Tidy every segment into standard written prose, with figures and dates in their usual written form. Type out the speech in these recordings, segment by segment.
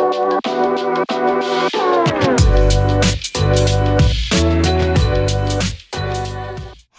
Hey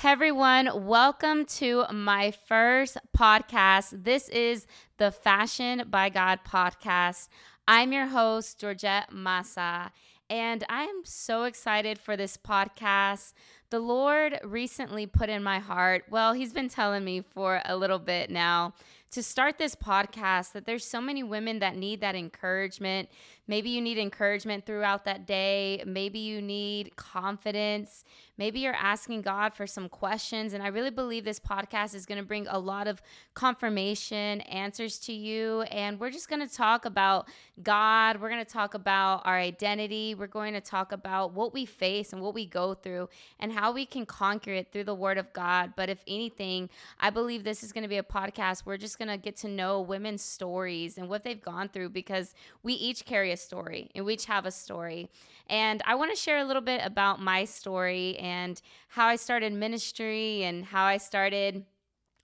everyone, welcome to my first podcast. This is the Fashion by God podcast. I'm your host, Georgette Maza, and I am so excited for this podcast. The Lord recently put in my heart, well, He's been telling me for a little bit now, to start this podcast, that there's so many women that need that encouragement. Maybe you need encouragement throughout that day. Maybe you need confidence. Maybe you're asking God for some questions. And I really believe this podcast is going to bring a lot of confirmation, answers to you. And we're just going to talk about God. We're going to talk about our identity. We're going to talk about what we face and what we go through and how we can conquer it through the Word of God. But if anything, I believe this is going to be a podcast. We're just going to get to know women's stories and what they've gone through, because we each carry a story and we each have a story. And I want to share a little bit about my story and how I started ministry and how I started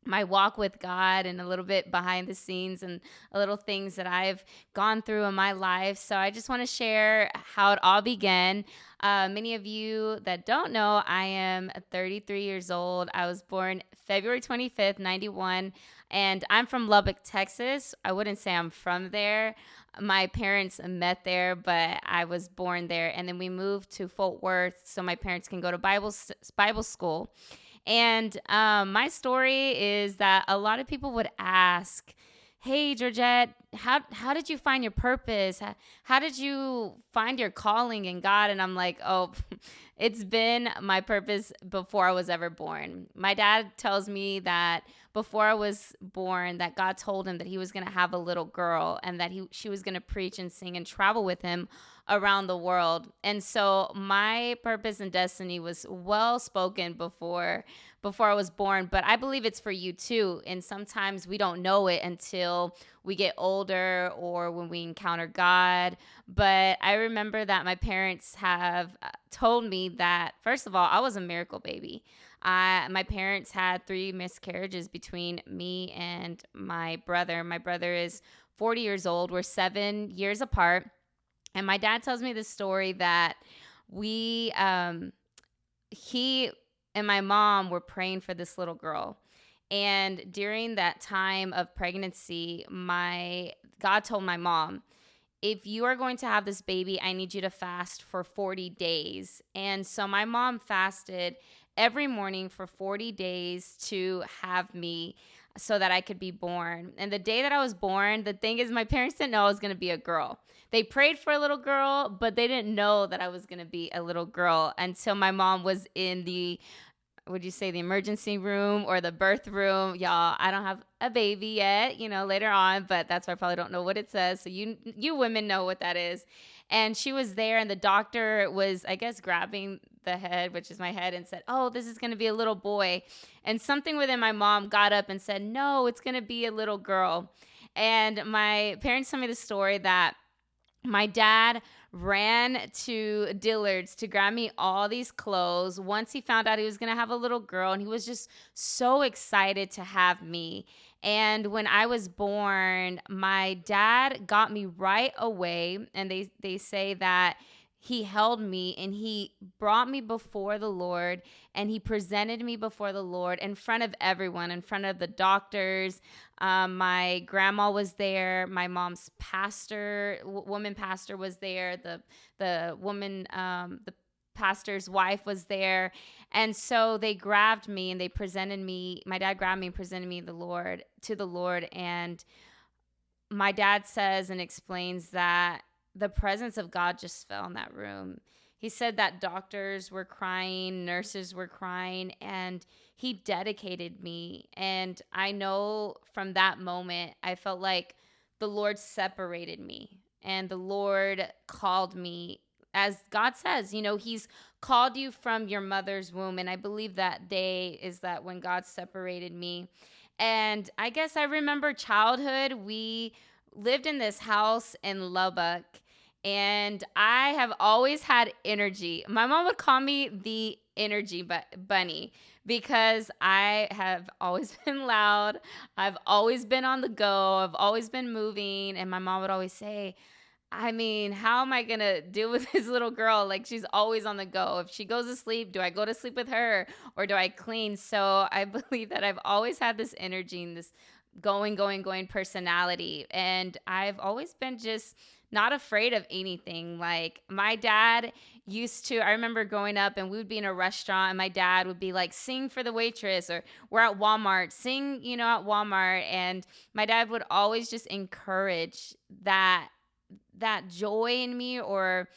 my walk with God, and a little bit behind the scenes and a little things that I've gone through in my life. So I just want to share how it all began. Many of you that don't know, I am 33 years old. I was born February 25th, 91, and I'm from Lubbock, Texas. I wouldn't say I'm from there. My parents met there, but I was born there. And then we moved to Fort Worth so my parents can go to Bible school. And my story is that a lot of people would ask, hey, Georgette, how did you find your purpose? How did you find your calling in God? And I'm like, oh, it's been my purpose before I was ever born. My dad tells me that before I was born, that God told him that he was going to have a little girl and that she was going to preach and sing and travel with him around the world. And so my purpose and destiny was well spoken before I was born, but I believe it's for you too. And sometimes we don't know it until we get older or when we encounter God. But I remember that my parents have told me that, first of all, I was a miracle baby. My parents had 3 miscarriages between me and my brother. My brother is 40 years old. We're 7 years apart. And my dad tells me this story that he and my mom were praying for this little girl. And during that time of pregnancy, God told my mom, if you are going to have this baby, I need you to fast for 40 days. And so my mom fasted every morning for 40 days to have me so that I could be born. And the day that I was born, the thing is, my parents didn't know I was going to be a girl. They prayed for a little girl, but they didn't know that I was going to be a little girl until my mom was in the emergency room or the birth room. Y'all, I don't have a baby yet, later on, but that's why I probably don't know what it says. So you women know what that is. And she was there, and the doctor was, I guess, grabbing the head, which is my head, and said, oh, this is going to be a little boy. And something within my mom got up and said, no, it's going to be a little girl. And my parents told me the story that my dad ran to Dillard's to grab me all these clothes once he found out he was going to have a little girl, and he was just so excited to have me. And when I was born, my dad got me right away, and they say that he held me and he brought me before the Lord, and he presented me before the Lord in front of everyone, in front of the doctors. My grandma was there. My mom's woman pastor was there. The woman, the pastor's wife was there. And so they grabbed me and they presented me. My dad grabbed me and presented me to the Lord. And my dad says and explains that the presence of God just fell in that room. He said that doctors were crying, nurses were crying, and he dedicated me. And I know from that moment, I felt like the Lord separated me and the Lord called me. As God says, he's called you from your mother's womb. And I believe that day is that when God separated me. And I guess I remember childhood. We lived in this house in Lubbock, and I have always had energy. My mom would call me the energy bunny because I have always been loud. I've always been on the go. I've always been moving. And my mom would always say, I mean, how am I going to deal with this little girl? Like, she's always on the go. If she goes to sleep, do I go to sleep with her or do I clean? So I believe that I've always had this energy and this going personality. And I've always been just not afraid of anything. Like, my dad used to, I remember growing up and we would be in a restaurant and my dad would be like, sing for the waitress, or we're at Walmart, sing, at Walmart. And my dad would always just encourage that joy in me, or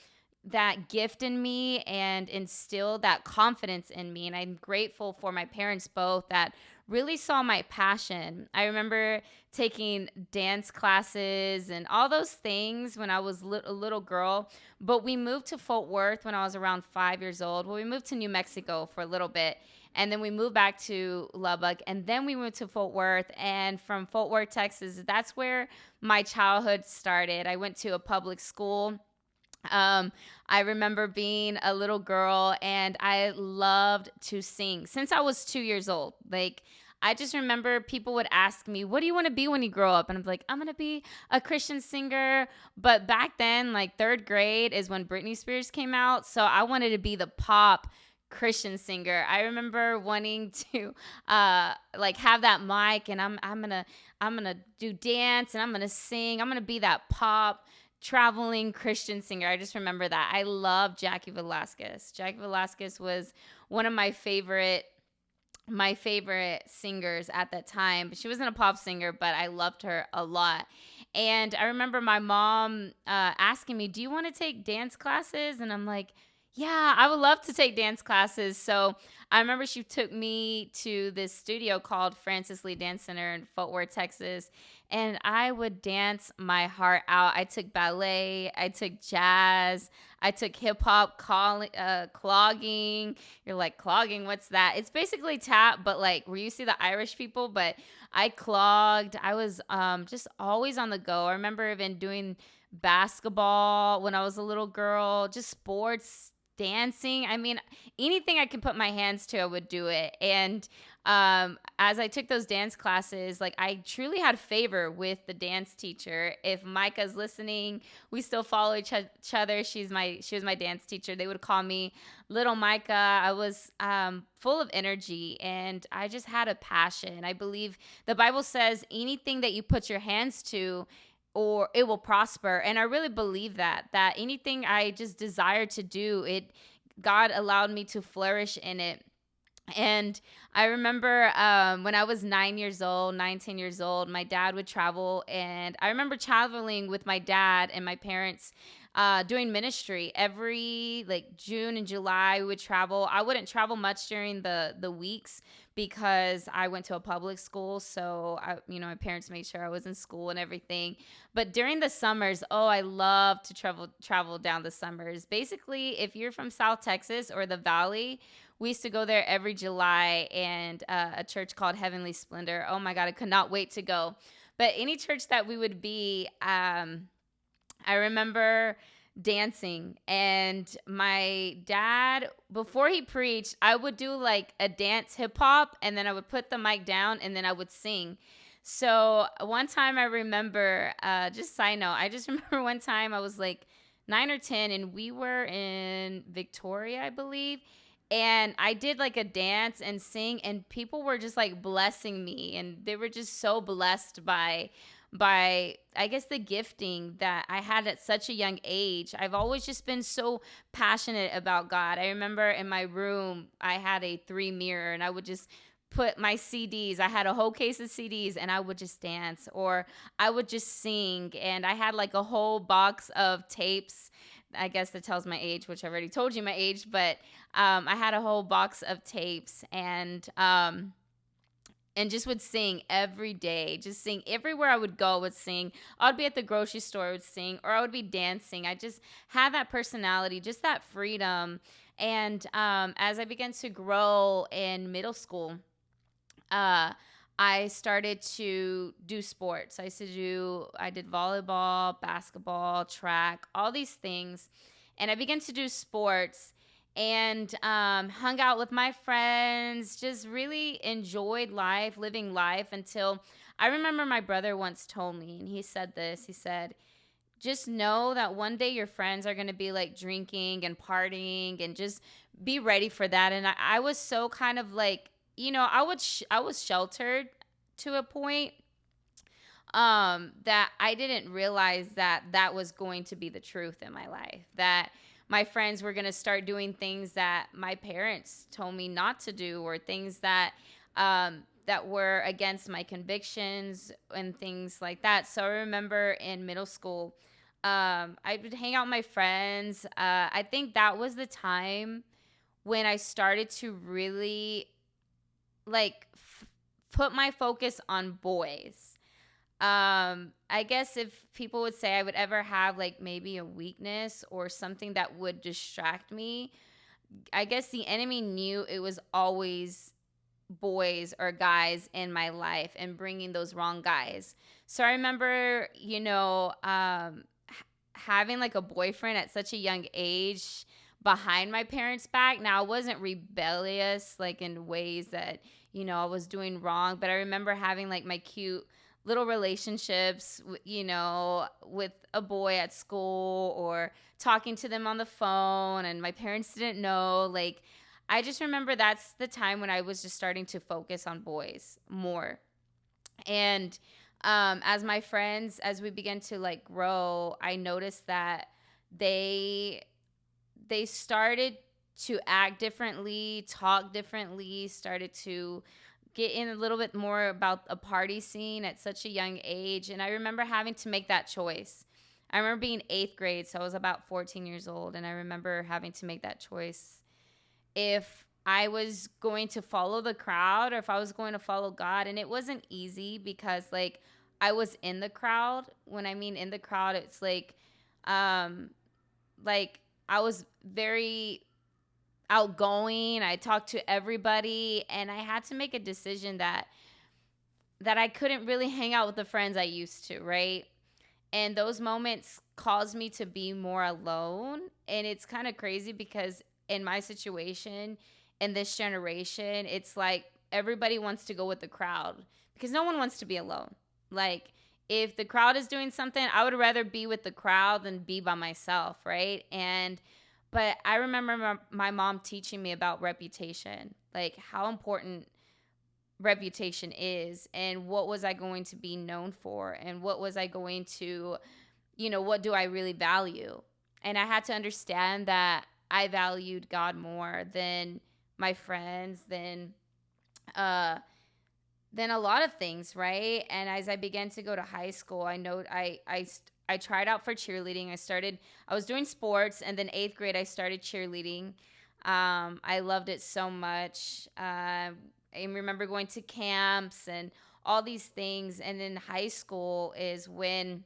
that gift in me, and instill that confidence in me. And I'm grateful for my parents both that really saw my passion. I remember taking dance classes and all those things when I was a little girl. But we moved to Fort Worth when I was around 5 years old. Well, we moved to New Mexico for a little bit. And then we moved back to Lubbock. And then we moved to Fort Worth. And from Fort Worth, Texas, that's where my childhood started. I went to a public school. I remember being a little girl and I loved to sing since I was 2 years old. Like, I just remember people would ask me, what do you want to be when you grow up? And I'm like, I'm going to be a Christian singer. But back then, like third grade is when Britney Spears came out. So I wanted to be the pop Christian singer. I remember wanting to like have that mic, and I'm gonna do dance, and I'm gonna sing. I'm gonna be that pop traveling Christian singer. I just remember that. I love Jackie Velasquez. Jackie Velasquez was one of my favorite singers at that time. She wasn't a pop singer, but I loved her a lot. And I remember my mom asking me, do you want to take dance classes? And I'm like, yeah, I would love to take dance classes. So I remember she took me to this studio called Francis Lee Dance Center in Fort Worth, Texas. And I would dance my heart out. I took ballet, I took jazz, I took hip hop, clogging. You're like, clogging, what's that? It's basically tap, but like where you see the Irish people, but I clogged. I was just always on the go. I remember even doing basketball when I was a little girl, just sports, dancing. I mean, anything I could put my hands to, I would do it. And as I took those dance classes, like I truly had favor with the dance teacher. If Micah's listening, we still follow each other. She was my dance teacher. They would call me Little Micah. I was full of energy, and I just had a passion. I believe the Bible says anything that you put your hands to, or it will prosper. And I really believe that anything I just desire to do, God allowed me to flourish in it. And I remember when I was 10 years old, my dad would travel. And I remember traveling with my dad and my parents doing ministry. Every like June and July, we would travel. I wouldn't travel much during the weeks because I went to a public school. So, my parents made sure I was in school and everything. But during the summers, I love to travel down the summers. Basically, if you're from South Texas or the Valley, we used to go there every July, and a church called Heavenly Splendor. Oh my God, I could not wait to go. But any church that we would be, I remember dancing, and my dad, before he preached, I would do like a dance hip hop, and then I would put the mic down, and then I would sing. So one time I remember, just side note, I just remember one time I was like 9 or 10, and we were in Victoria, I believe. And I did like a dance and sing, and people were just like blessing me, and they were just so blessed by I guess the gifting that I had at such a young age. I've always just been so passionate about God. I remember in my room I had a 3 mirror, and I would just put my CDs. I had a whole case of CDs, and I would just dance, or I would just sing. And I had like a whole box of tapes. I guess that tells my age, which I already told you my age, but I had a whole box of tapes, and just would sing every day. Just sing everywhere I would go. I would sing. I would be at the grocery store. I would sing, or I would be dancing. I just had that personality, just that freedom. And as I began to grow in middle school, I started to do sports. I did volleyball, basketball, track, all these things. And I began to do sports, and hung out with my friends, just really enjoyed life, living life, until I remember my brother once told me, and he said this, he said, just know that one day your friends are going to be like drinking and partying, and just be ready for that. And I was so kind of like, I was sheltered to a point, that I didn't realize that that was going to be the truth in my life, that my friends were going to start doing things that my parents told me not to do, or things that that were against my convictions and things like that. So I remember in middle school, I would hang out with my friends. I think that was the time when I started to really like put my focus on boys. I guess if people would say I would ever have like maybe a weakness or something that would distract me, I guess the enemy knew it was always boys or guys in my life, and bringing those wrong guys. So I remember, having like a boyfriend at such a young age behind my parents' back. Now, I wasn't rebellious like in ways that, I was doing wrong, but I remember having like my cute little relationships, with a boy at school, or talking to them on the phone, and my parents didn't know. Like, I just remember that's the time when I was just starting to focus on boys more. And as my friends, as we began to like grow, I noticed that they they started to act differently, talk differently, started to get in a little bit more about a party scene at such a young age. And I remember having to make that choice. I remember being eighth grade, so I was about 14 years old, and I remember having to make that choice, if I was going to follow the crowd or if I was going to follow God. And it wasn't easy because like I was in the crowd. When I mean in the crowd, it's um like I was very outgoing. I talked to everybody, and I had to make a decision that I couldn't really hang out with the friends I used to, right? And those moments caused me to be more alone. And it's kind of crazy because in my situation, in this generation, it's like everybody wants to go with the crowd because no one wants to be alone. Like, if the crowd is doing something, I would rather be with the crowd than be by myself, right? But I remember my mom teaching me about reputation, like how important reputation is, and what was I going to be known for, and what was I going to, what do I really value. And I had to understand that I valued God more than my friends, uh than a lot of things, right? And as I began to go to high school, I know I tried out for cheerleading. I was doing sports, and then eighth grade I started cheerleading. I loved it so much. I remember going to camps and all these things. And in high school is when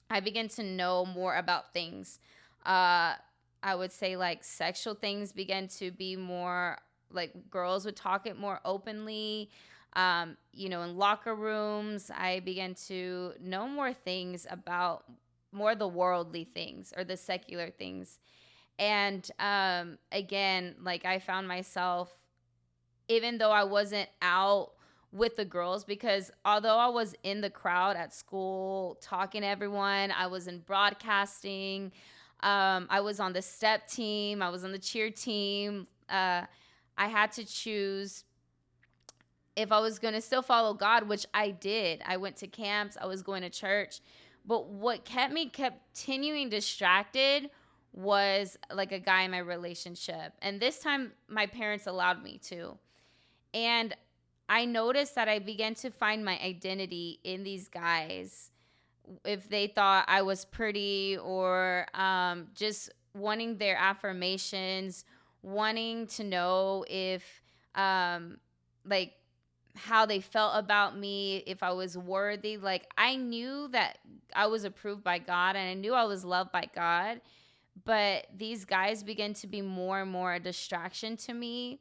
I began to know more about things. Uh, I would say like sexual things began to be more like girls would talk it more openly. In locker rooms, I began to know more things about more the worldly things or the secular things. And again, like I found myself, even though I wasn't out with the girls, because although I was in the crowd at school talking to everyone, I was in broadcasting, I was on the step team, I was on the cheer team. I had to choose if I was going to still follow God, which I did. I went to camps, I was going to church. But what kept me continuing distracted was like a guy in my relationship. And this time, my parents allowed me to. And I noticed that I began to find my identity in these guys. If they thought I was pretty, or just wanting their affirmations, wanting to know if, like, how they felt about me, if I was worthy. Like, I knew that I was approved by God, and I knew I was loved by God. But these guys began to be more and more a distraction to me.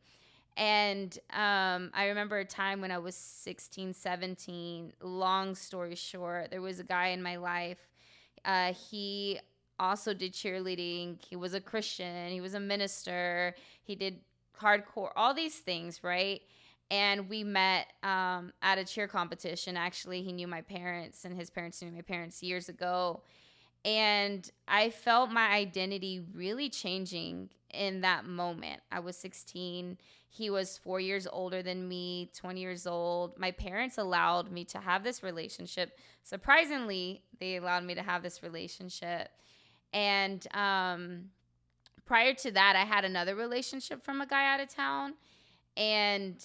And I remember a time when I was 16, 17. Long story short, there was a guy in my life. He also did cheerleading. He was a Christian. He was a minister. He did hardcore, all these things, right? And we met at a cheer competition. Actually, he knew my parents, and his parents knew my parents years ago. And I felt my identity really changing in that moment. I was 16. He was 4 years older than me, 20 years old. My parents allowed me to have this relationship. Surprisingly, they allowed me to have this relationship. And prior to that, I had another relationship from a guy out of town. And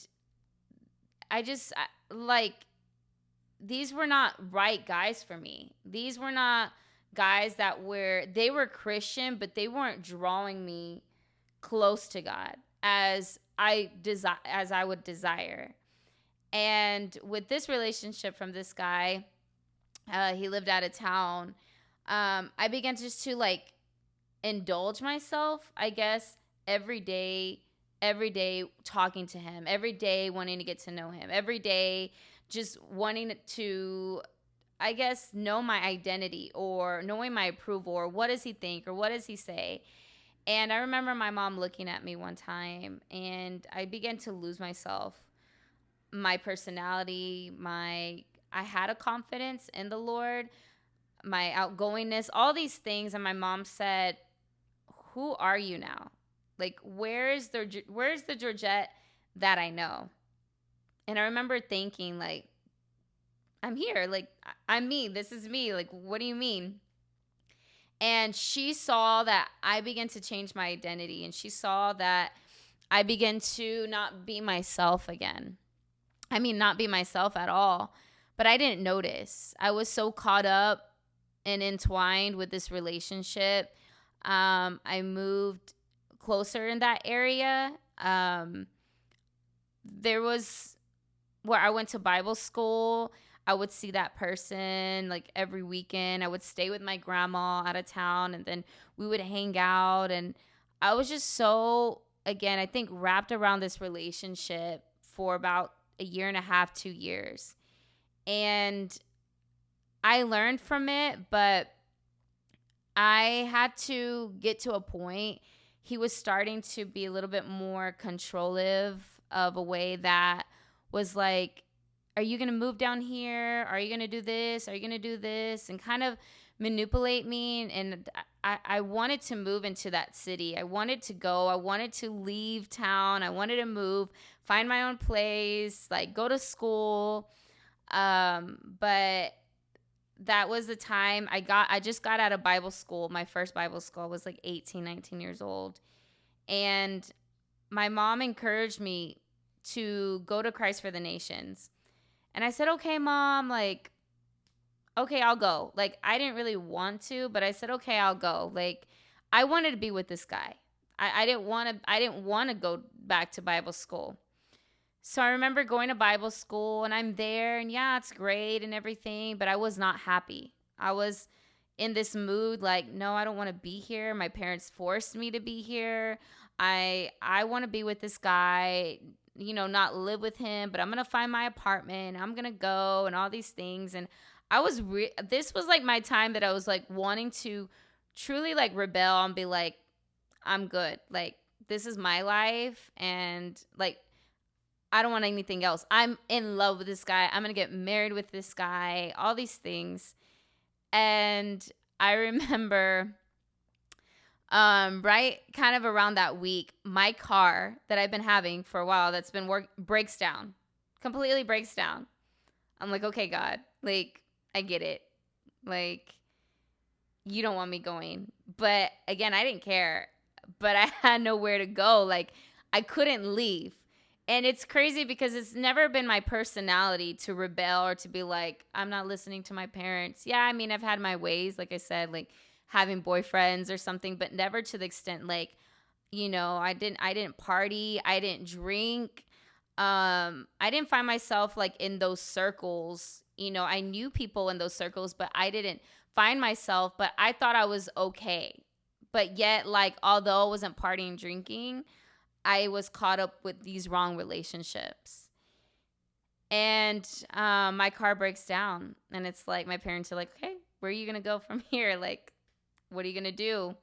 like, these were not right guys for me. These were not guys they were Christian, but they weren't drawing me close to God as I would desire. And with this relationship from this guy, he lived out of town. I began just to like indulge myself, I guess, every day talking to him, every day wanting to get to know him, every day just wanting to, I guess, know my identity or knowing my approval or what does he think or what does he say. And I remember my mom looking at me one time and I began to lose myself, my personality, I had a confidence in the Lord, my outgoingness, all these things. And my mom said, "Who are you now? Like, where's the Georgette that I know?" And I remember thinking, like, I'm here. Like, I'm me. This is me. Like, what do you mean? And she saw that I began to change my identity. And she saw that I began to not be myself again. I mean, not be myself at all. But I didn't notice. I was so caught up and entwined with this relationship. I moved closer in that area. There was where I went to Bible school. I would see that person like every weekend. I would stay with my grandma out of town and then we would hang out. And I was just so, again, I think wrapped around this relationship for about a year and a half, 2 years. And I learned from it, but I had to get to a point. He was starting to be a little bit more controlling of a way that was like, are you going to move down here? Are you going to do this? Are you going to do this? And kind of manipulate me. And I wanted to move into that city. I wanted to go. I wanted to leave town. I wanted to move, find my own place, like go to school. But that was the time I just got out of Bible school. My first Bible school. I was like 18, 19 years old. And my mom encouraged me to go to Christ for the Nations. And I said, okay, Mom, like, okay, I'll go. Like, I didn't really want to, but I said, okay, I'll go. Like, I wanted to be with this guy. I didn't want to go back to Bible school. So I remember going to Bible school and I'm there and yeah, it's great and everything, but I was not happy. I was in this mood like, no, I don't want to be here. My parents forced me to be here. I want to be with this guy, not live with him, but I'm going to find my apartment. I'm going to go and all these things. And this was like my time that I was like wanting to truly like rebel and be like, I'm good. Like, this is my life. And like, I don't want anything else. I'm in love with this guy. I'm going to get married with this guy, all these things. And I remember right kind of around that week, my car that I've been having for a while that's been breaks down, completely breaks down. I'm like, okay, God, like, I get it. Like, you don't want me going. But again, I didn't care, but I had nowhere to go. Like, I couldn't leave. And it's crazy because it's never been my personality to rebel or to be like, I'm not listening to my parents. Yeah, I mean, I've had my ways, like I said, like having boyfriends or something, but never to the extent like, I didn't party, I didn't drink. I didn't find myself like in those circles. I knew people in those circles, but I didn't find myself, but I thought I was okay. But yet, like, although I wasn't partying, drinking, I was caught up with these wrong relationships. And my car breaks down. And it's like, my parents are like, okay, where are you going to go from here? Like, what are you going to do?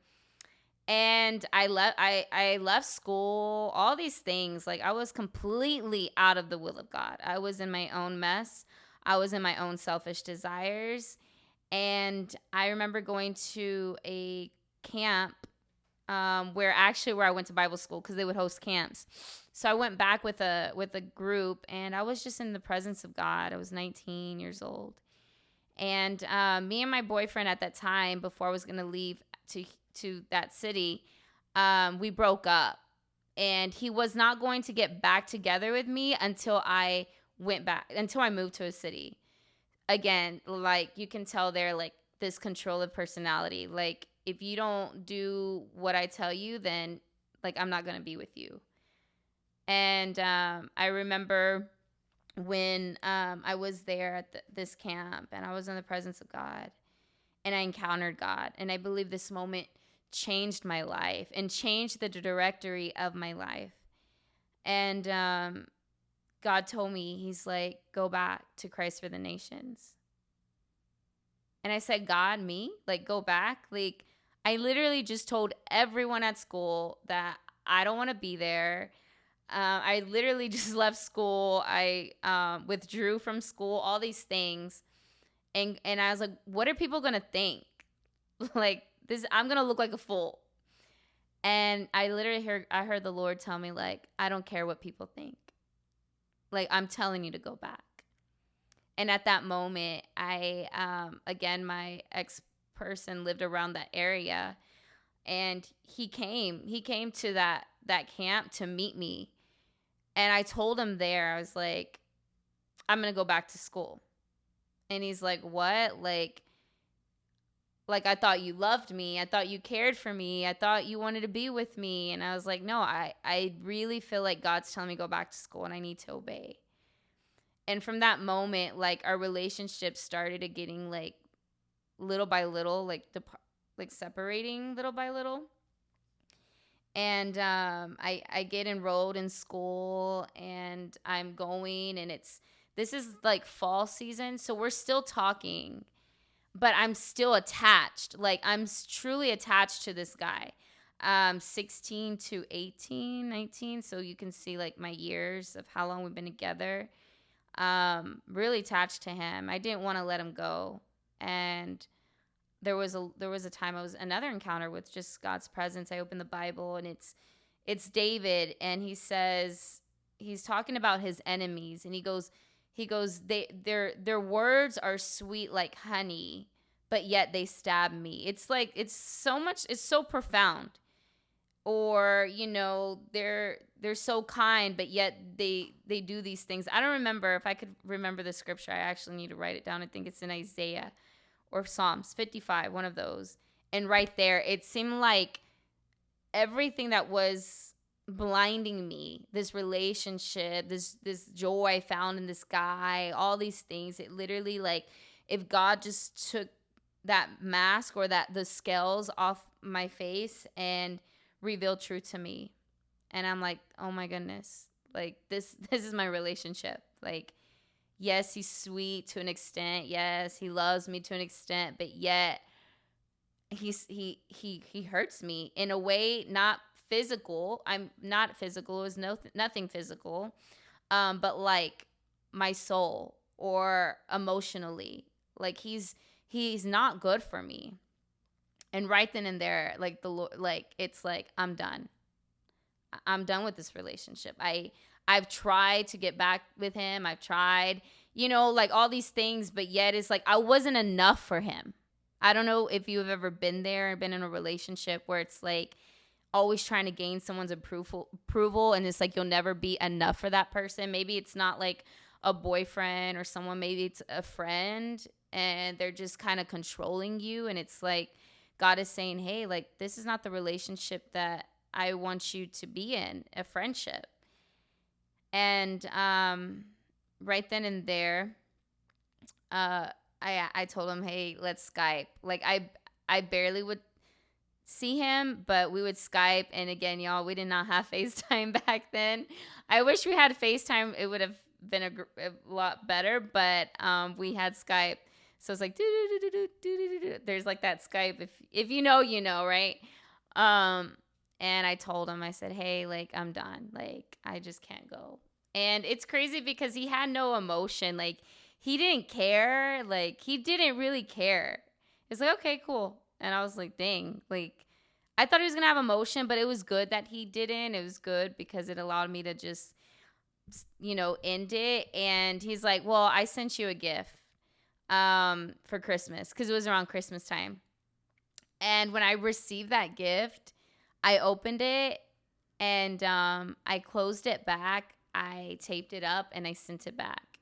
And I left school, all these things. Like, I was completely out of the will of God. I was in my own mess. I was in my own selfish desires. And I remember going to a camp where I went to Bible school because they would host camps. So I went back with a group, and I was just in the presence of God. I was 19 years old, and me and my boyfriend at that time, before I was gonna leave to that city, we broke up, and he was not going to get back together with me until I moved to a city. Again, like, you can tell they're like this controlling personality. Like, if you don't do what I tell you, then like I'm not gonna be with you. And I remember when I was there at this camp, and I was in the presence of God, and I encountered God, and I believe this moment changed my life and changed the directory of my life. And God told me, he's like, go back to Christ for the Nations. And I said, God, me? Like, go back? Like, I literally just told everyone at school that I don't want to be there. I literally just left school. I withdrew from school, all these things. And I was like, what are people going to think? Like, this, I'm going to look like a fool. And I heard the Lord tell me, like, I don't care what people think. Like, I'm telling you to go back. And at that moment, again, my ex-person lived around that area, and he came to that camp to meet me. And I told him there, I was like, I'm going to go back to school. And he's like, what? Like, I thought you loved me. I thought you cared for me. I thought you wanted to be with me. And I was like, no, I really feel like God's telling me to go back to school, and I need to obey. And from that moment, like, our relationship started getting like little by little, like separating little by little. And I get enrolled in school, and I'm going, and this is like fall season, so we're still talking, but I'm still attached. Like, I'm truly attached to this guy. 16 to 18, 19, so you can see like my years of how long we've been together. Really attached to him. I didn't want to let him go. And there was a time, I was another encounter with just God's presence. I opened the Bible, and it's David, and he's talking about his enemies, and he goes their words are sweet like honey, but yet they stab me. It's like, it's so profound. Or, they're so kind, but yet they do these things. I don't remember. If I could remember the scripture, I actually need to write it down. I think it's in Isaiah or Psalms 55, one of those. And right there, it seemed like everything that was blinding me, this relationship, this joy I found in this guy, all these things, it literally, like, if God just took that mask or the scales off my face and revealed truth to me. And I'm like, oh my goodness, like, this is my relationship. Like, yes, he's sweet to an extent, yes, he loves me to an extent, but yet he hurts me in a way, not physical. I'm not physical. It was nothing physical, but like my soul or emotionally, like he's not good for me. And right then and there, like, the Lord, like, it's like, I'm done. I'm done with this relationship. I've tried to get back with him. I've tried, like, all these things, but yet it's like I wasn't enough for him. I don't know if you've ever been there and been in a relationship where it's like always trying to gain someone's approval, and it's like you'll never be enough for that person. Maybe it's not like a boyfriend or someone, maybe it's a friend, and they're just kind of controlling you, and it's like God is saying, hey, like, this is not the relationship that I want you to be in, a friendship. And right then and there, I told him, hey, let's Skype. Like, I barely would see him, but we would Skype. And again, y'all, we did not have FaceTime back then. I wish we had FaceTime. It would have been a lot better, but we had Skype. So it's like, there's like that Skype. If you know, right? And I told him, I said, hey, like, I'm done. Like, I just can't go. And it's crazy because he had no emotion. Like, he didn't care. Like, he didn't really care. It's like, okay, cool. And I was like, dang. Like, I thought he was going to have emotion, but it was good that he didn't. It was good because it allowed me to just, end it. And he's like, well, I sent you a gift for Christmas because it was around Christmas time. And when I received that gift, I opened it and I closed it back. I taped it up and I sent it back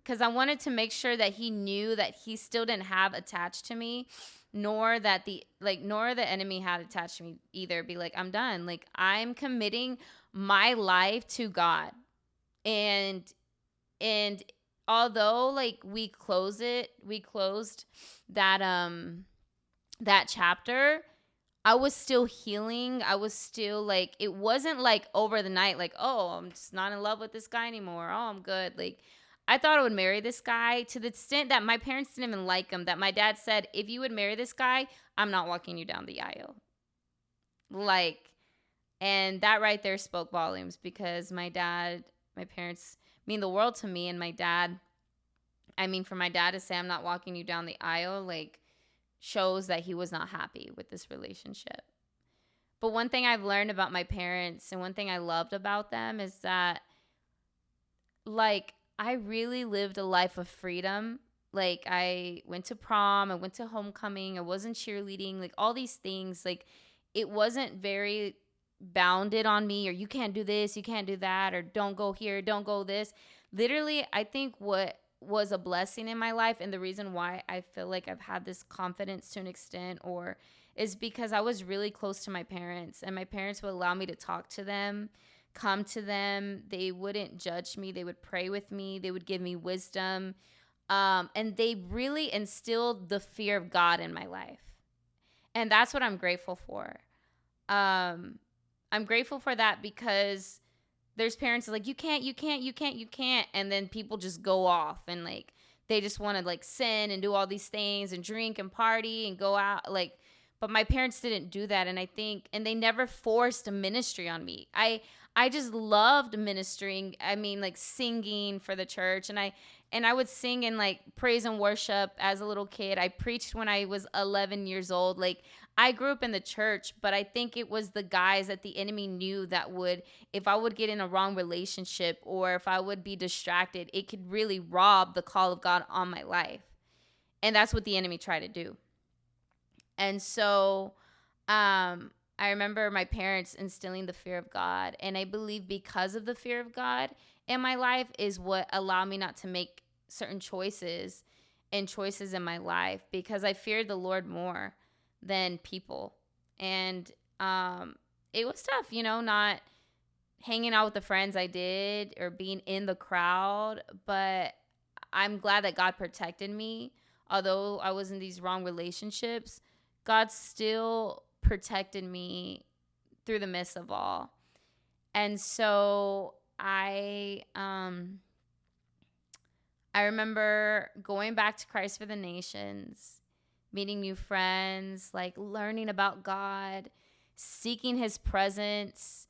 because I wanted to make sure that he knew that he still didn't have attached to me, nor the enemy had attached to me either. Be like, I'm done. Like, I'm committing my life to God. And although like we closed that chapter, I was still healing. I was still like, it wasn't like over the night, like, oh, I'm just not in love with this guy anymore. Oh, I'm good. Like, I thought I would marry this guy to the extent that my parents didn't even like him, that my dad said, if you would marry this guy, I'm not walking you down the aisle. Like, and that right there spoke volumes because my parents mean the world to me. And for my dad to say, I'm not walking you down the aisle, like, shows that he was not happy with this relationship. But one thing I've learned about my parents and one thing I loved about them is that, like, I really lived a life of freedom. Like, I went to prom, I went to homecoming, I wasn't cheerleading, like, all these things. Like, it wasn't very bounded on me, or you can't do this, you can't do that, or don't go here, don't go this. Literally, I think what was a blessing in my life and the reason why I feel like I've had this confidence to an extent is because I was really close to my parents, and my parents would allow me to talk to them, come to them. They wouldn't judge me. They would pray with me. They would give me wisdom. And they really instilled the fear of God in my life. And that's what I'm grateful for. I'm grateful for that because there's parents like, you can't. And then people just go off and like, they just want to like sin and do all these things and drink and party and go out. Like, but my parents didn't do that. And and they never forced a ministry on me. I just loved ministering. I mean, like singing for the church. And I would sing in like praise and worship as a little kid. I preached when I was 11 years old. Like, I grew up in the church, but I think it was the guys that the enemy knew that if I would get in a wrong relationship or if I would be distracted, it could really rob the call of God on my life. And that's what the enemy tried to do. And so I remember my parents instilling the fear of God. And I believe because of the fear of God in my life is what allowed me not to make certain choices in my life, because I feared the Lord more than people. And it was tough, not hanging out with the friends I did or being in the crowd. But I'm glad that God protected me. Although I was in these wrong relationships, God still protected me through the midst of all. And so I remember going back to Christ for the Nations, meeting new friends, like learning about God, seeking his presence.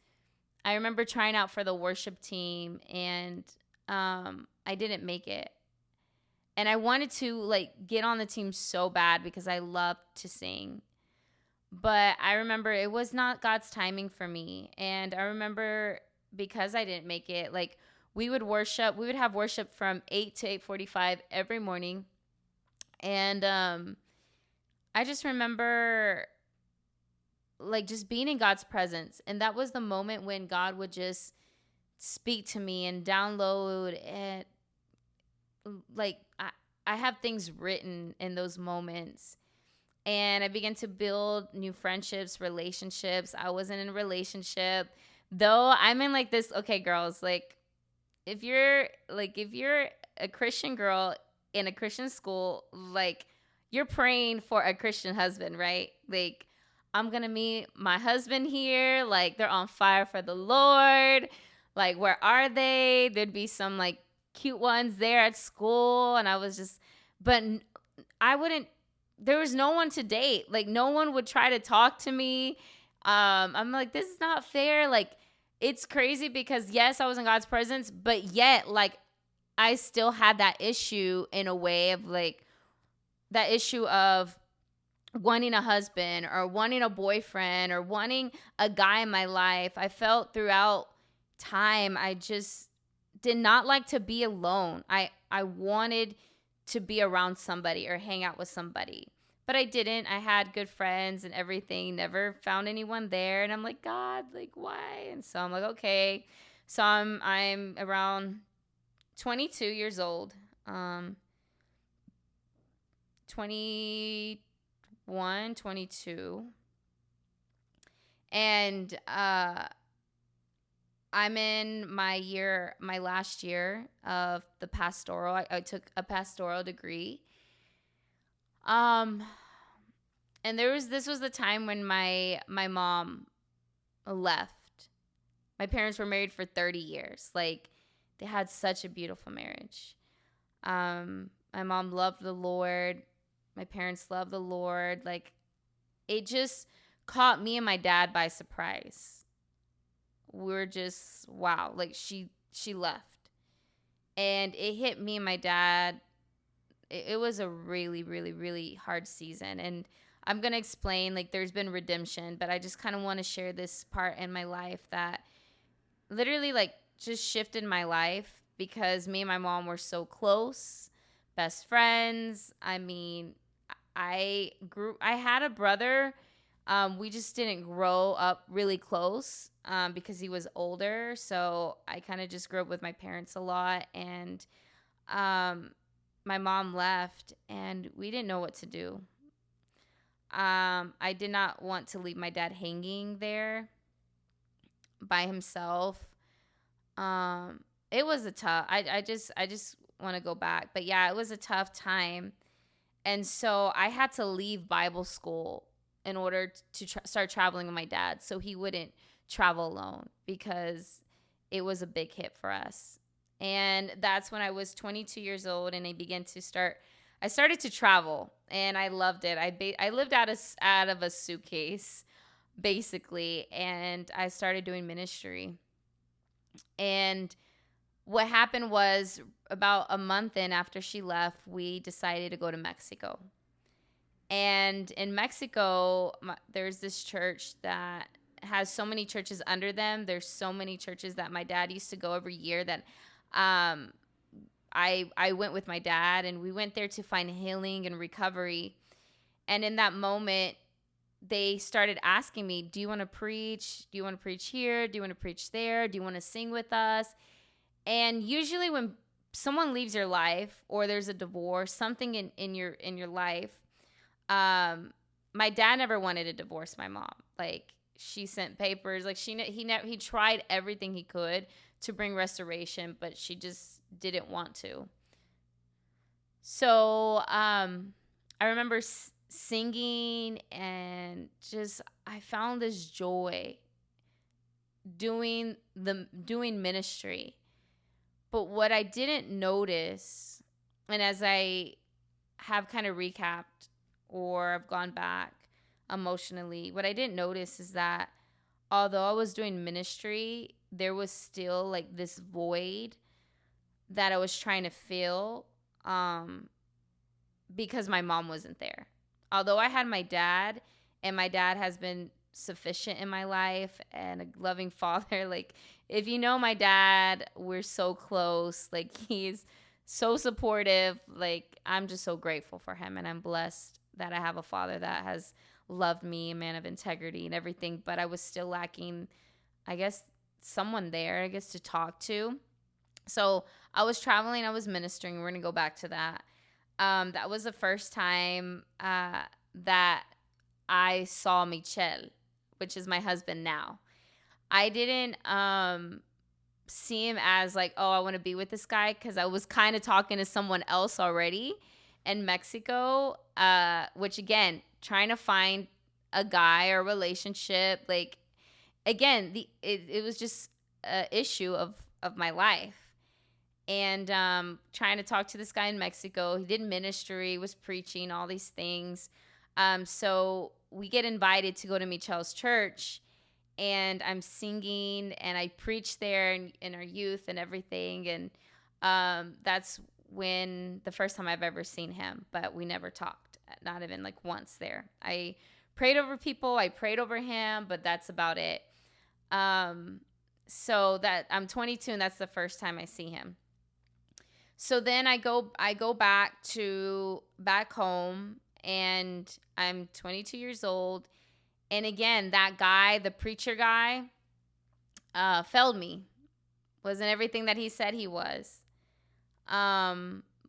I remember trying out for the worship team, and I didn't make it. And I wanted to like get on the team so bad because I loved to sing. But I remember it was not God's timing for me. And I remember because I didn't make it, like we would have worship from 8 to 8:45 every morning. And I just remember like just being in God's presence. And that was the moment when God would just speak to me and download it. Like I have things written in those moments. And I began to build new friendships, relationships. I wasn't in a relationship. Though I'm in like this, okay, girls, like if you're a Christian girl in a Christian school, like you're praying for a Christian husband, right? Like I'm going to meet my husband here. Like they're on fire for the Lord. Like where are they? There'd be some like cute ones there at school. And I was just, but there was no one to date. Like no one would try to talk to me. I'm like, this is not fair. Like it's crazy because yes, I was in God's presence, but yet like I still had that issue in a way of like that issue of wanting a husband or wanting a boyfriend or wanting a guy in my life. I felt throughout time I just did not like to be alone. I wanted to be around somebody or hang out with somebody. But I didn't. I had good friends and everything. Never found anyone there. And I'm like, God, like why? And so I'm like, okay. So I'm around 22 years old. 21, 22. And I'm in my last year of the pastoral. I took a pastoral degree. Um, and this was the time when my mom left. My parents were married for 30 years. Like they had such a beautiful marriage. My mom loved the Lord. My parents loved the Lord. Like it just caught me and my dad by surprise. We were just wow, like she left. And it hit me and my dad. It was a really, really, really hard season. And I'm going to explain, like, there's been redemption, but I just kind of want to share this part in my life that literally, like, just shifted my life because me and my mom were so close, best friends. I mean, I had a brother. We just didn't grow up really close because he was older. So I kind of just grew up with my parents a lot. And my mom left and we didn't know what to do. I did not want to leave my dad hanging there by himself. It was a tough, I just want to go back. But yeah, it was a tough time. And so I had to leave Bible school in order to start traveling with my dad so he wouldn't travel alone because it was a big hit for us. And that's when I was 22 years old and I started to travel and I loved it. I lived out of a suitcase basically, and I started doing ministry. And what happened was about a month in after she left, we decided to go to Mexico. And in Mexico, there's this church that has so many churches under them. There's so many churches that my dad used to go every year that I went with my dad, and we went there to find healing and recovery. And in that moment, they started asking me, do you want to preach? Do you want to preach here? Do you want to preach there? Do you want to sing with us? And usually when someone leaves your life or there's a divorce, something in your life, my dad never wanted to divorce my mom. Like she sent papers, like he tried everything he could to bring restoration, but she just didn't want to. So I remember singing and just I found this joy doing ministry. But what I didn't notice, and as I have kind of recapped or I've gone back emotionally, what I didn't notice is that although I was doing ministry, there was still like this void that I was trying to fill because my mom wasn't there. Although I had my dad, and my dad has been sufficient in my life and a loving father. Like, if you know my dad, we're so close. Like, he's so supportive. Like, I'm just so grateful for him, and I'm blessed that I have a father that has loved me, a man of integrity and everything. But I was still lacking, I guess, someone there, I guess, to talk to. So I was traveling, I was ministering. We're going to go back to that. That was the first time that I saw Michel, which is my husband now. I didn't see him as like, oh, I want to be with this guy, because I was kind of talking to someone else already in Mexico, which again, trying to find a guy or a relationship. Like, again, it was just an issue of my life. And trying to talk to this guy in Mexico. He did ministry, was preaching, all these things. So we get invited to go to Michel's church, and I'm singing, and I preach there in our youth and everything. And That's when the first time I've ever seen him, but we never talked, not even like once there. I prayed over people, I prayed over him, but that's about it. Um, so that I'm 22 and that's the first time I see him. So then I go back home and I'm 22 years old. And again, that guy, the preacher guy, failed me. Wasn't everything that he said he was.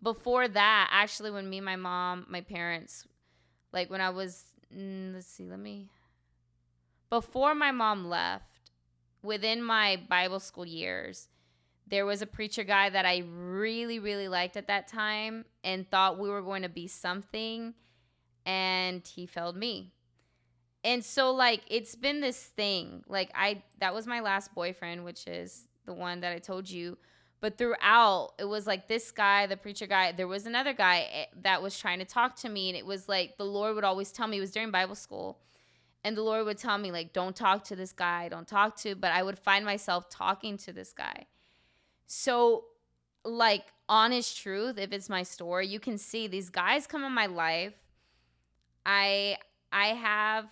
Before that, actually, when me and my mom, my parents, like when I was, before my mom left, within my Bible school years, there was a preacher guy that I really, really liked at that time and thought we were going to be something, and he failed me. And so, like, it's been this thing. Like, that was my last boyfriend, which is the one that I told you. But throughout, it was like this guy, the preacher guy. There was another guy that was trying to talk to me. And it was like the Lord would always tell me, it was during Bible school. And the Lord would tell me, like, don't talk to this guy, don't talk to. But I would find myself talking to this guy. So, like, honest truth, if it's my story, you can see these guys come in my life. I have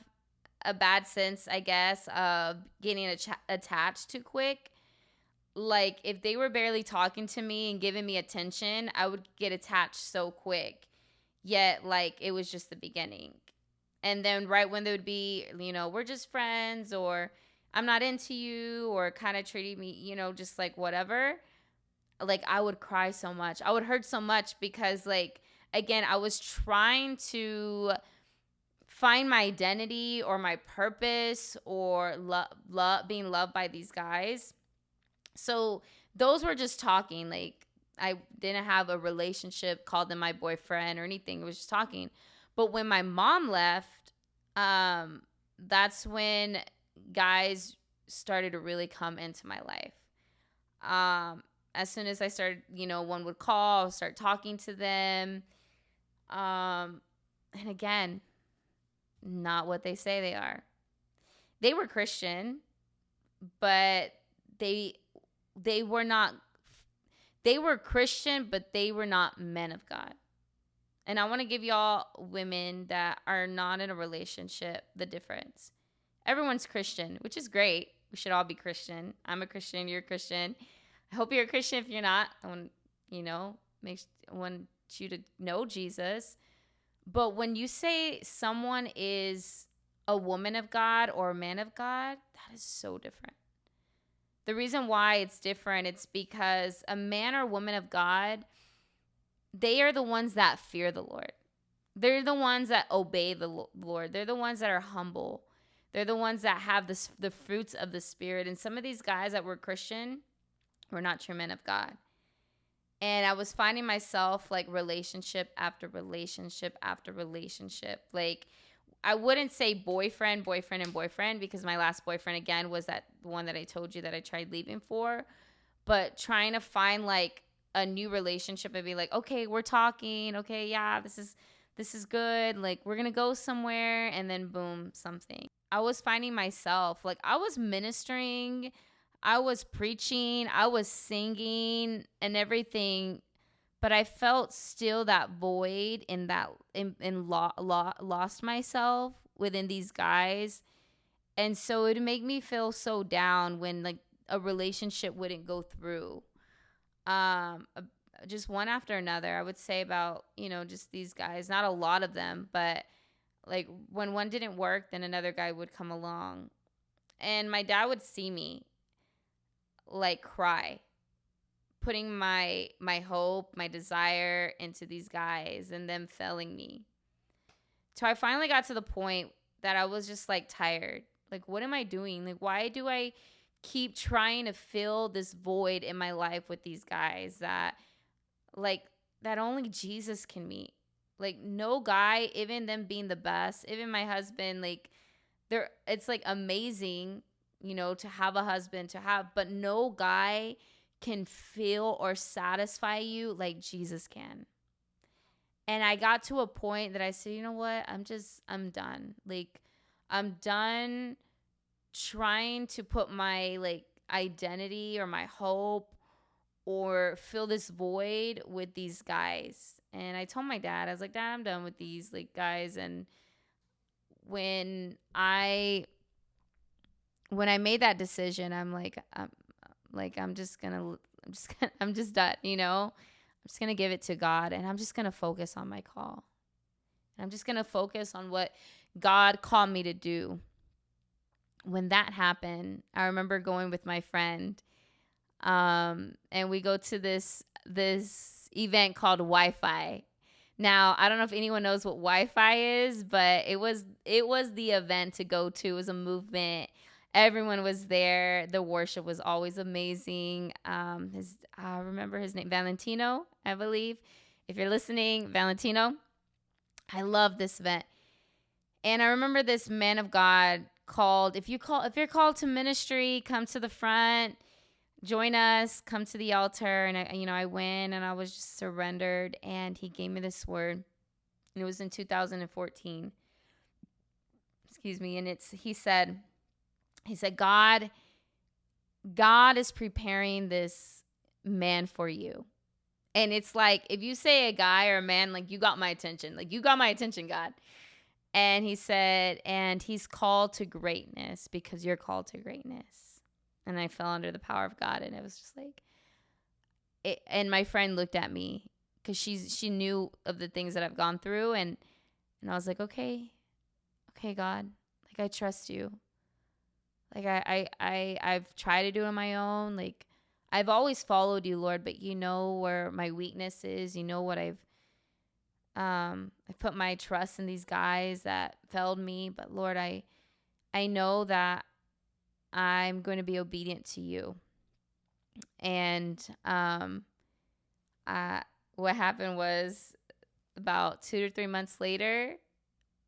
a bad sense, I guess, of getting attached too quick. Like, if they were barely talking to me and giving me attention, I would get attached so quick. Yet, like, it was just the beginning. And then right when they would be, we're just friends, or I'm not into you, or kind of treating me, just like whatever, like, I would cry so much. I would hurt so much because, like, again, I was trying to find my identity or my purpose or being loved by these guys. So those were just talking. Like, I didn't have a relationship, called them my boyfriend or anything. It was just talking. But when my mom left, that's when guys started to really come into my life. As soon as I started, one would call, I'll start talking to them. And again, not what they say they are. They were Christian, but they were not. They were Christian, but they were not men of God. And I want to give y'all women that are not in a relationship the difference. Everyone's Christian, which is great. We should all be Christian. I'm a Christian. You're a Christian. I hope you're a Christian. If you're not, I want you to know Jesus. But when you say someone is a woman of God or a man of God, that is so different. The reason why it's different, it's because a man or woman of God, they are the ones that fear the Lord. They're the ones that obey the Lord. They're the ones that are humble. They're the ones that have the fruits of the Spirit. And some of these guys that were Christian were not true men of God. And I was finding myself, like, relationship after relationship after relationship. Like, I wouldn't say boyfriend, because my last boyfriend, again, was that one that I told you that I tried leaving for. But trying to find, like, a new relationship and be like, okay, we're talking. Okay, yeah, this is good. Like, we're going to go somewhere. And then, boom, something. I was finding myself, like, I was ministering, I was preaching, I was singing and everything, but I felt still that void lost myself within these guys. And so it made me feel so down when, like, a relationship wouldn't go through. Just one after another, I would say about, just these guys, not a lot of them, but like when one didn't work, then another guy would come along. And my dad would see me, like, cry, putting my hope, my desire into these guys and them failing me. So I finally got to the point that I was just, like, tired. Like, what am I doing? Like, why do I keep trying to fill this void in my life with these guys that only Jesus can meet? Like, no guy, even them being the best, even my husband, like, it's, like, amazing, to have a husband, but no guy can feel or satisfy you like Jesus can. And I got to a point that I said, you know what? I'm done. Like, I'm done trying to put my, like, identity or my hope or fill this void with these guys. And I told my dad, I was like, Dad, I'm done with these like guys. And when I when I made that decision, I'm just done, you know. I'm just gonna give it to God, and I'm just gonna focus on my call. And I'm just gonna focus on what God called me to do. When that happened, I remember going with my friend, and we go to this event called Wi-Fi. Now, I don't know if anyone knows what Wi-Fi is, but it was the event to go to. It was a movement. Everyone was there. The worship was always amazing. I remember his name, Valentino, I believe. If you're listening, Valentino, I love this event. And I remember this man of God called, if you're called to ministry, come to the front, join us, come to the altar. And I went and I was just surrendered, and he gave me this word. And it was in 2014. Excuse me. And he said, God is preparing this man for you. And it's like, if you say a guy or a man, like, you got my attention. Like, you got my attention, God. And he said, and he's called to greatness because you're called to greatness. And I fell under the power of God. And it was just like, and my friend looked at me because she knew of the things that I've gone through. And I was like, okay, God, like, I trust you. Like, I've tried to do it on my own. Like, I've always followed you, Lord, but you know where my weakness is. You know what I put my trust in these guys that failed me. But Lord, I know that I'm going to be obedient to you. And what happened was, about 2 to 3 months later,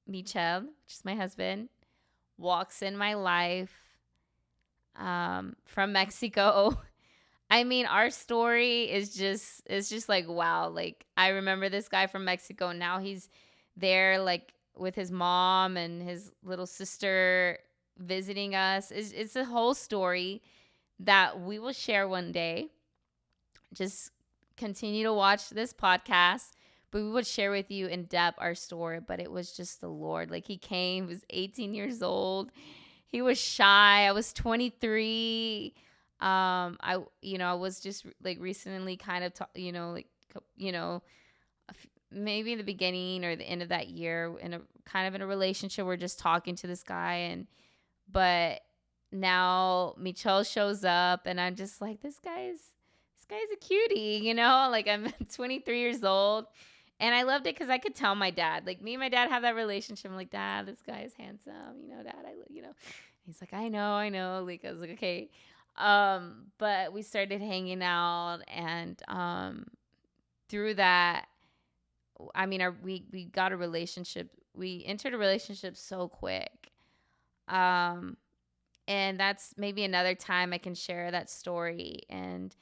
Michel, which is my husband, walks in my life from Mexico. I mean, our story is just like, wow. Like, I remember this guy from Mexico. Now he's there, like, with his mom and his little sister visiting us. It's a whole story that we will share one day. Just continue to watch this podcast, but we would share with you in depth our story. But it was just the Lord. Like, he came, he was 18 years old. He was shy. I was 23. I was just like recently kind of, maybe in the beginning or the end of that year, in a relationship. We're just talking to this guy, but now Michel shows up, and I'm just like, this guy's a cutie, like, I'm 23 years old. And I loved it because I could tell my dad, like, me and my dad have that relationship. I'm like, Dad, this guy is handsome. Dad, He's like, I know. Like, I was like, okay. But we started hanging out, and through that, I mean, we got a relationship. We entered a relationship so quick. And that's maybe another time I can share that story, and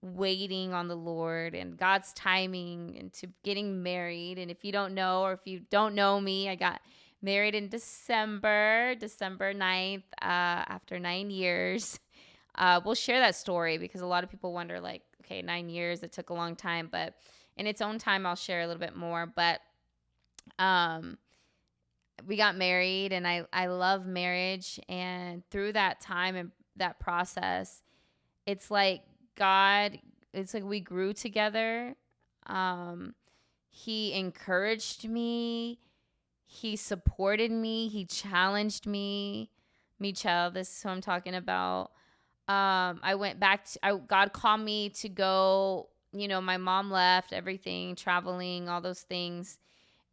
waiting on the Lord and God's timing into getting married. And if you don't know, or if you don't know me, I got married in December 9th, after 9 years. We'll share that story because a lot of people wonder, like, okay, 9 years, it took a long time, but in its own time, I'll share a little bit more. But we got married, and I love marriage. And through that time and that process, it's like we grew together. He encouraged me. He supported me. He challenged me. Michel, this is who I'm talking about. I went back God called me to go, my mom left everything, traveling, all those things.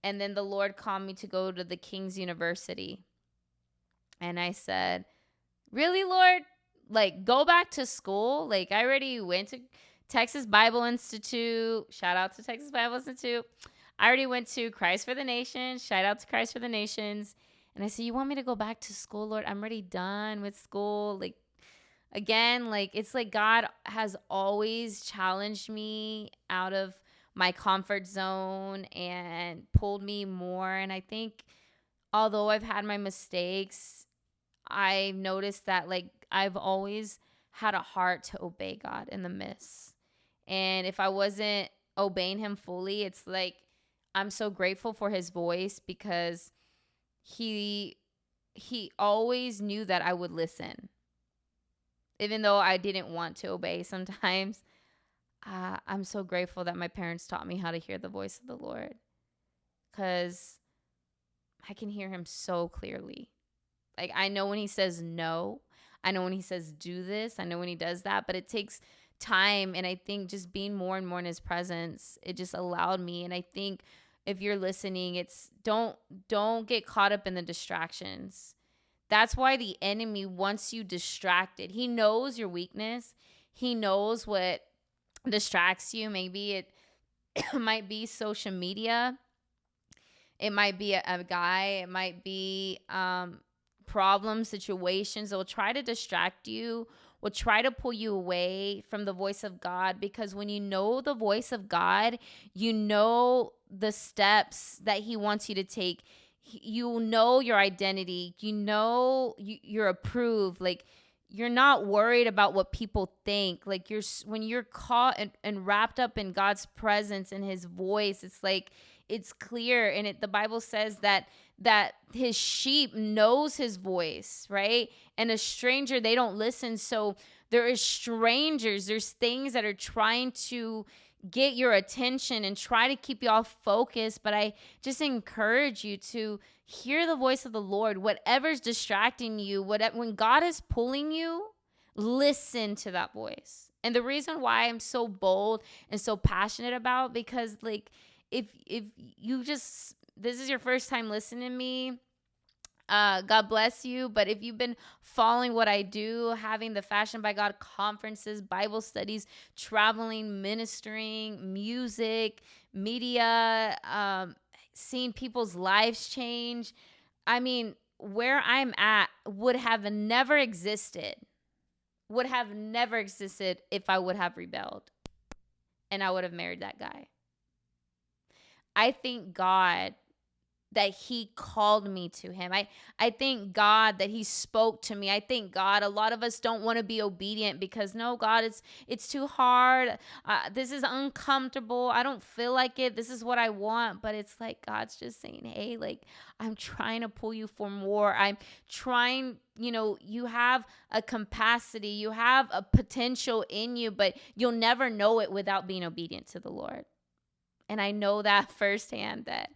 And then the Lord called me to go to the King's University. And I said, really, Lord? Like, go back to school? Like, I already went to Texas Bible Institute. Shout out to Texas Bible Institute. I already went to Christ for the Nations. Shout out to Christ for the Nations. And I said, you want me to go back to school, Lord? I'm already done with school. Like, again, like, it's like God has always challenged me out of my comfort zone and pulled me more. And I think, although I've had my mistakes, I've noticed that, like, I've always had a heart to obey God in the midst. And if I wasn't obeying him fully, it's like I'm so grateful for his voice because he he always knew that I would listen. Even though I didn't want to obey sometimes, I'm so grateful that my parents taught me how to hear the voice of the Lord because I can hear him so clearly. Like, I know when he says no. I know when he says do this. I know when he does that. But it takes time. And I think just being more and more in his presence, it just allowed me. And I think if you're listening, it's don't get caught up in the distractions. That's why the enemy wants you distracted. He knows your weakness. He knows what distracts you. Maybe it might be social media. It might be a guy. It might be problem situations that will try to distract you, will try to pull you away from the voice of God. Because when you know the voice of God, you know the steps that he wants you to take. You know your identity. You know you're approved. Like, you're not worried about what people think. Like, when you're caught and wrapped up in God's presence and his voice, it's like it's clear. And the Bible says that his sheep knows his voice, right? And a stranger, they don't listen. So there is strangers. There's things that are trying to get your attention and try to keep you off focus. But I just encourage you to hear the voice of the Lord. Whatever's distracting you, when God is pulling you, listen to that voice. And the reason why I'm so bold and so passionate about, because like, if you just, this is your first time listening to me, God bless you. But if you've been following what I do, having the Fashion by God conferences, Bible studies, traveling, ministering, music, media, seeing people's lives change, I mean, where I'm at would have never existed if I would have rebelled and I would have married that guy. I thank God that he called me to him. I thank God that he spoke to me. I thank God. A lot of us don't want to be obedient because, no, God, it's too hard. This is uncomfortable. I don't feel like it. This is what I want. But it's like God's just saying, hey, like, I'm trying to pull you for more. I'm trying, you have a capacity. You have a potential in you, but you'll never know it without being obedient to the Lord. And I know that firsthand, that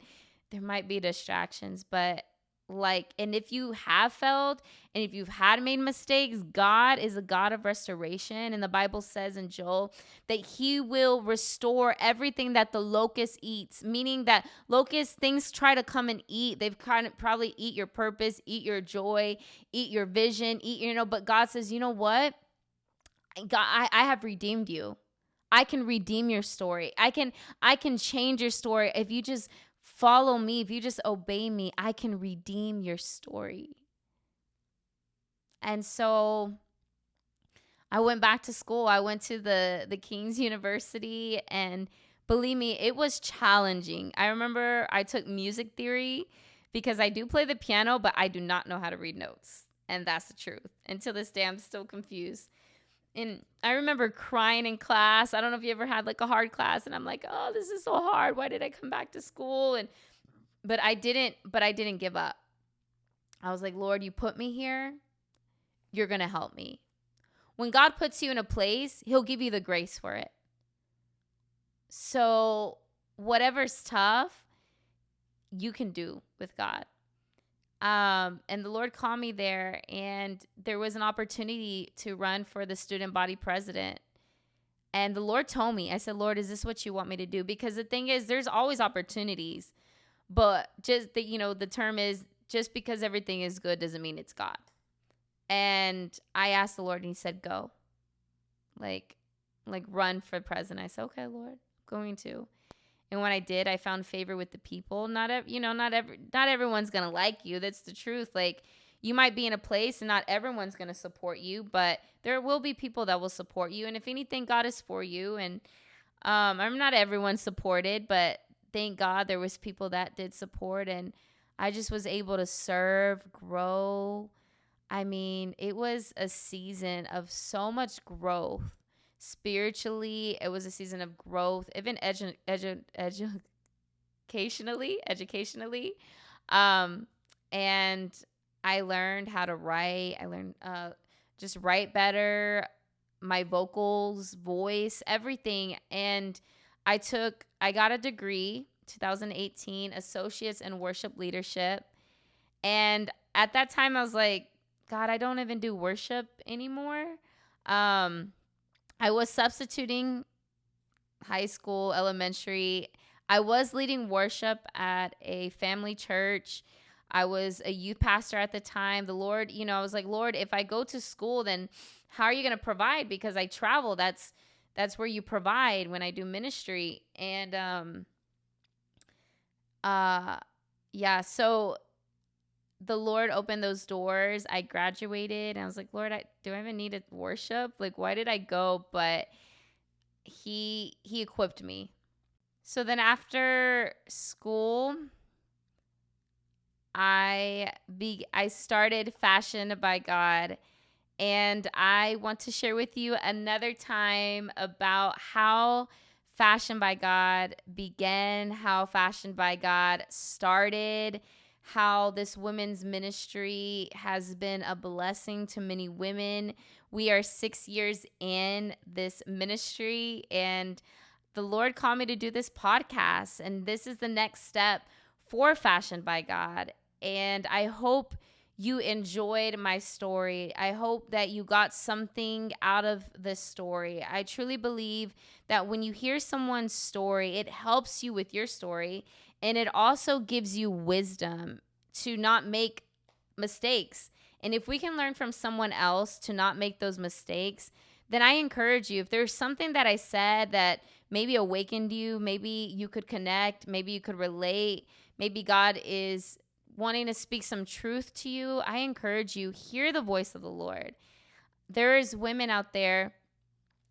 there might be distractions, but and if you have failed and if you've made mistakes, God is a God of restoration. And the Bible says in Joel that he will restore everything that the locust eats, meaning that things try to come and eat. They've probably eat your purpose, eat your joy, eat your vision, but God says, you know what? God, I have redeemed you. I can redeem your story. I can change your story. If you just follow me, if you just obey me, I can redeem your story. And so I went back to school. I went to the King's University, and believe me, it was challenging. I remember I took music theory because I do play the piano, but I do not know how to read notes. And that's the truth. Until this day, I'm still confused. And I remember crying in class. I don't know if you ever had like a hard class, and I'm like, oh, this is so hard. Why did I come back to school? But I didn't give up. I was like, Lord, you put me here. You're going to help me. When God puts you in a place, he'll give you the grace for it. So whatever's tough, you can do with God. And the Lord called me there, and there was an opportunity to run for the student body president. And the Lord told me, I said, Lord, is this what you want me to do? Because the thing is, there's always opportunities, but just the term is, just because everything is good doesn't mean it's God. And I asked the Lord, and he said, go, like run for president. I said, okay, Lord, I'm going to. And when I did, I found favor with the people. Not everyone's going to like you. That's the truth. Like, you might be in a place and not everyone's going to support you, but there will be people that will support you. And if anything, God is for you. And I'm not everyone supported, but thank God there was people that did support. And I just was able to serve, grow. I mean, it was a season of so much growth, Spiritually, it was a season of growth, even educationally. Um, and I learned how to write. I learned just write better, my vocals, voice, everything. And I got a degree, 2018, associates in worship leadership. And at that time, I was like, God, I don't even do worship anymore. Um, I was substituting high school, elementary. I was leading worship at a family church. I was a youth pastor at the time. The Lord, I was like, Lord, if I go to school, then how are you going to provide? Because I travel. That's where you provide when I do ministry. And uh yeah, so the Lord opened those doors. I graduated and I was like, Lord, do I even need to worship? Like, why did I go? But he equipped me. So then after school, I started Fashioned by God, and I want to share with you another time about how Fashioned by God began, how Fashioned by God started, how this women's ministry has been a blessing to many women. We are 6 years in this ministry, and the Lord called me to do this podcast, and this is the next step for Fashioned by God. And I hope you enjoyed my story. I hope that you got something out of this story. I truly believe that when you hear someone's story, it helps you with your story, and it also gives you wisdom to not make mistakes. And if we can learn from someone else to not make those mistakes, then I encourage you, if there's something that I said that maybe awakened you, maybe you could connect, maybe you could relate, maybe God is wanting to speak some truth to you, I encourage you, hear the voice of the Lord. There is women out there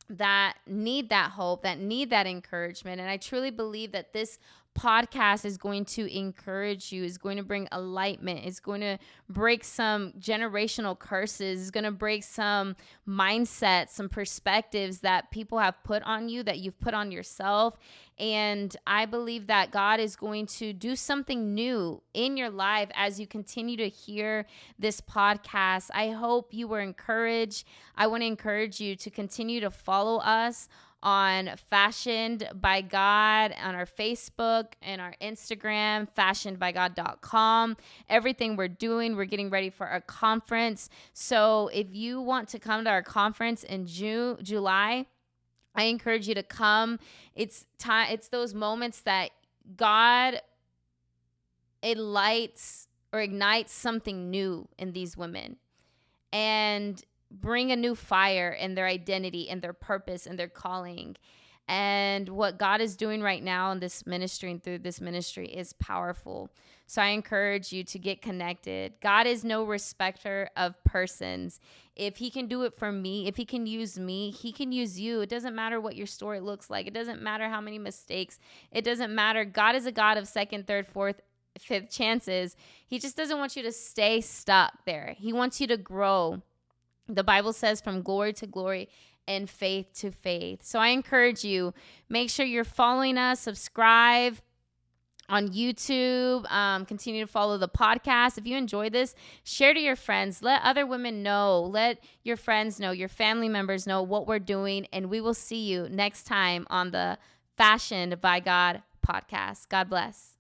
that need that hope, that need that encouragement. And I truly believe that this podcast is going to encourage you, is going to bring enlightenment, is going to break some generational curses, is going to break some mindsets, some perspectives that people have put on you, that you've put on yourself. And I believe that God is going to do something new in your life as you continue to hear this podcast. I hope you were encouraged. I want to encourage you to continue to follow us on Fashioned by God on our Facebook and our Instagram, fashionedbygod.com. Everything we're doing, we're getting ready for our conference. So if you want to come to our conference in July, I encourage you to come. It's those moments that God ignites something new in these women and bring a new fire in their identity and their purpose and their calling. And what God is doing right now in this ministry and through this ministry is powerful. So I encourage you to get connected. God is no respecter of persons. If he can do it for me, if he can use me, he can use you. It doesn't matter what your story looks like. It doesn't matter how many mistakes. It doesn't matter. God is a God of second, third, fourth, fifth chances. He just doesn't want you to stay stuck there. He wants you to grow. The Bible says from glory to glory and faith to faith. So I encourage you, make sure you're following us, subscribe on YouTube, continue to follow the podcast. If you enjoy this, share to your friends. Let other women know. Let your friends know, your family members know what we're doing. And we will see you next time on the Fashioned by God podcast. God bless.